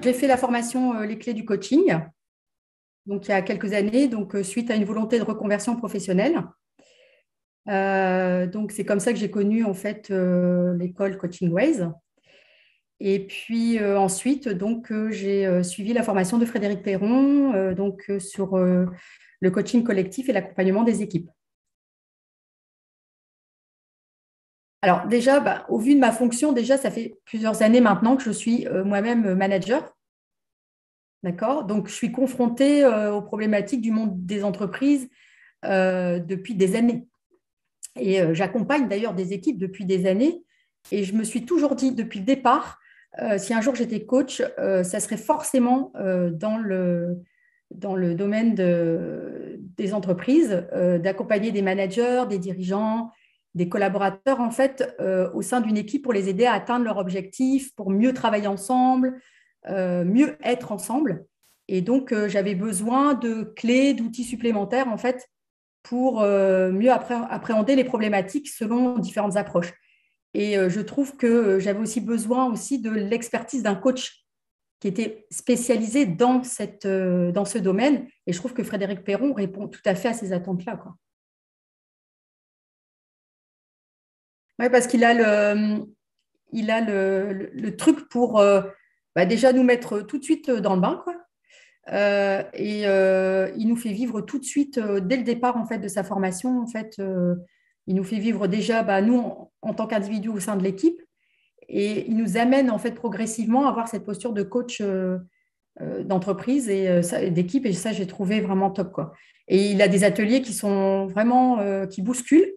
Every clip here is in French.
J'ai fait la formation Les clés du coaching, donc il y a quelques années, donc suite à une volonté de reconversion professionnelle. Donc c'est comme ça que j'ai connu en fait l'école Coaching Ways. Et puis ensuite, donc j'ai suivi la formation de Frédéric Perron, sur le coaching collectif et l'accompagnement des équipes. Alors déjà, au vu de ma fonction, déjà ça fait plusieurs années maintenant que je suis moi-même manager. D'accord? Donc, je suis confrontée aux problématiques du monde des entreprises depuis des années. Et j'accompagne d'ailleurs des équipes depuis des années. Et je me suis toujours dit depuis le départ, si un jour j'étais coach, ça serait forcément dans le domaine des entreprises, d'accompagner des managers, des dirigeants, des collaborateurs, en fait, au sein d'une équipe pour les aider à atteindre leurs objectifs, pour mieux travailler ensemble, mieux être ensemble. Et donc, j'avais besoin de clés, d'outils supplémentaires, en fait, pour mieux appréhender les problématiques selon différentes approches. Et je trouve que j'avais aussi besoin aussi de l'expertise d'un coach qui était spécialisé dans ce domaine. Et je trouve que Frédéric Perron répond tout à fait à ces attentes-là, quoi. Ouais, parce qu'il a le truc pour déjà nous mettre tout de suite dans le bain, quoi. Il nous fait vivre tout de suite, dès le départ en fait, de sa formation, en fait, il nous fait vivre déjà, nous, en tant qu'individu au sein de l'équipe, et il nous amène en fait progressivement à avoir cette posture de coach d'entreprise et d'équipe, et ça, j'ai trouvé vraiment top, quoi. Et il a des ateliers qui sont vraiment, qui bousculent,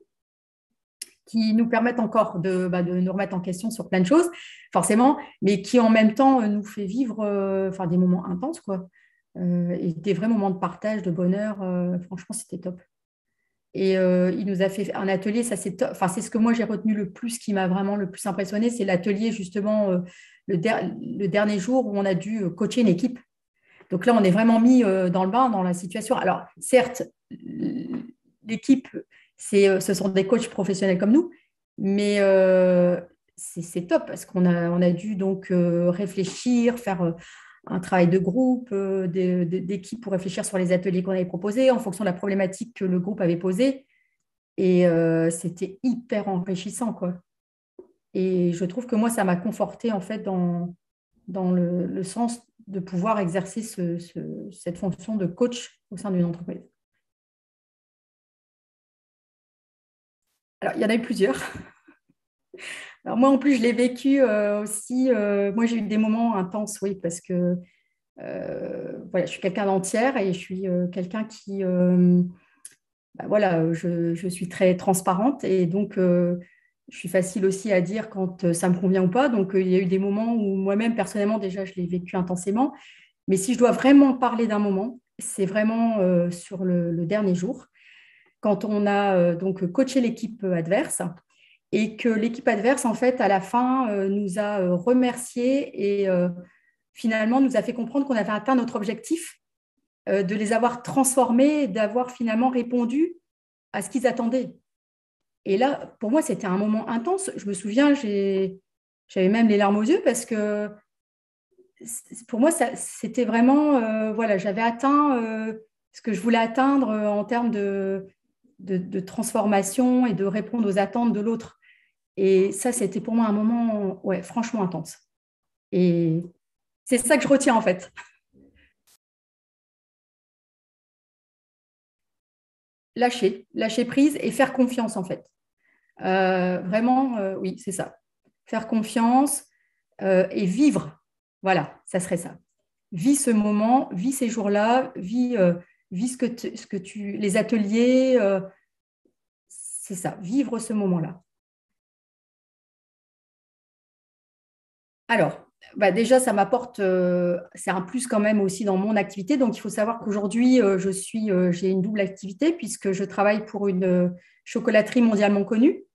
qui nous permettent encore de nous remettre en question sur plein de choses, forcément, mais qui en même temps nous fait vivre des moments intenses, quoi. Et des vrais moments de partage, de bonheur. Franchement, c'était top. Et il nous a fait un atelier, ça c'est top. Enfin, c'est ce que moi j'ai retenu le plus, qui m'a vraiment le plus impressionné, c'est l'atelier justement le dernier jour où on a dû coacher une équipe. Donc là, on est vraiment mis dans le bain, dans la situation. Alors, certes, l'équipe, ce sont des coachs professionnels comme nous, mais c'est top parce on a dû donc réfléchir, faire un travail de groupe, d'équipe pour réfléchir sur les ateliers qu'on avait proposés en fonction de la problématique que le groupe avait posée. Et c'était hyper enrichissant, quoi. Et je trouve que moi, ça m'a conforté en fait dans le sens de pouvoir exercer cette fonction de coach au sein d'une entreprise. Alors, il y en a eu plusieurs. Alors, moi, en plus, je l'ai vécu aussi. Moi, j'ai eu des moments intenses, oui, parce que voilà, je suis quelqu'un d'entière et je suis quelqu'un qui, voilà, je suis très transparente et donc je suis facile aussi à dire quand ça me convient ou pas. Donc, il y a eu des moments où moi-même, personnellement, déjà, je l'ai vécu intensément. Mais si je dois vraiment parler d'un moment, c'est vraiment sur le dernier jour, quand on a donc coaché l'équipe adverse et que l'équipe adverse, en fait, à la fin, nous a remerciés et finalement nous a fait comprendre qu'on avait atteint notre objectif, de les avoir transformés, d'avoir finalement répondu à ce qu'ils attendaient. Et là, pour moi, c'était un moment intense. Je me souviens, j'avais même les larmes aux yeux parce que pour moi, c'était vraiment, voilà, j'avais atteint ce que je voulais atteindre en termes de transformation et de répondre aux attentes de l'autre. Et ça, c'était pour moi un moment, ouais, franchement intense. Et c'est ça que je retiens en fait. Lâcher prise et faire confiance en fait. Vraiment, oui, c'est ça. Faire confiance et vivre. Voilà, ça serait ça. Vis ce moment, vis ces jours-là, vis les ateliers, c'est ça, vivre ce moment-là. Alors, déjà, ça m'apporte, c'est un plus quand même aussi dans mon activité. Donc, il faut savoir qu'aujourd'hui, j'ai une double activité puisque je travaille pour une chocolaterie mondialement connue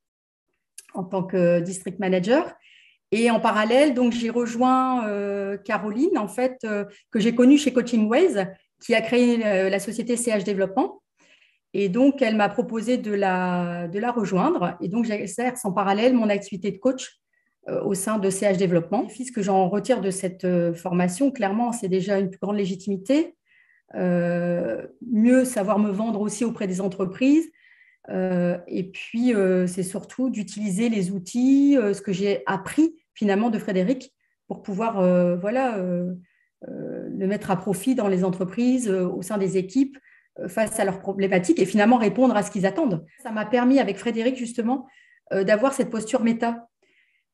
en tant que district manager. Et en parallèle, donc, j'ai rejoint Caroline, en fait, que j'ai connue chez Coaching Ways, qui a créé la société CH Développement. Et donc, elle m'a proposé de la rejoindre. Et donc, j'exerce en parallèle mon activité de coach au sein de CH Développement. Ce que j'en retire de cette formation, clairement, c'est déjà une plus grande légitimité, mieux savoir me vendre aussi auprès des entreprises. Et puis, c'est surtout d'utiliser les outils, ce que j'ai appris finalement de Frédéric pour pouvoir le mettre à profit dans les entreprises, au sein des équipes, face à leurs problématiques et finalement répondre à ce qu'ils attendent. Ça m'a permis avec Frédéric justement d'avoir cette posture méta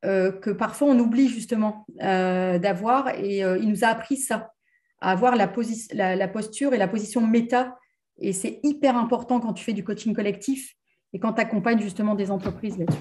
que parfois on oublie justement d'avoir et il nous a appris ça, à avoir la posture et la position méta. Et c'est hyper important quand tu fais du coaching collectif et quand tu accompagnes justement des entreprises là-dessus.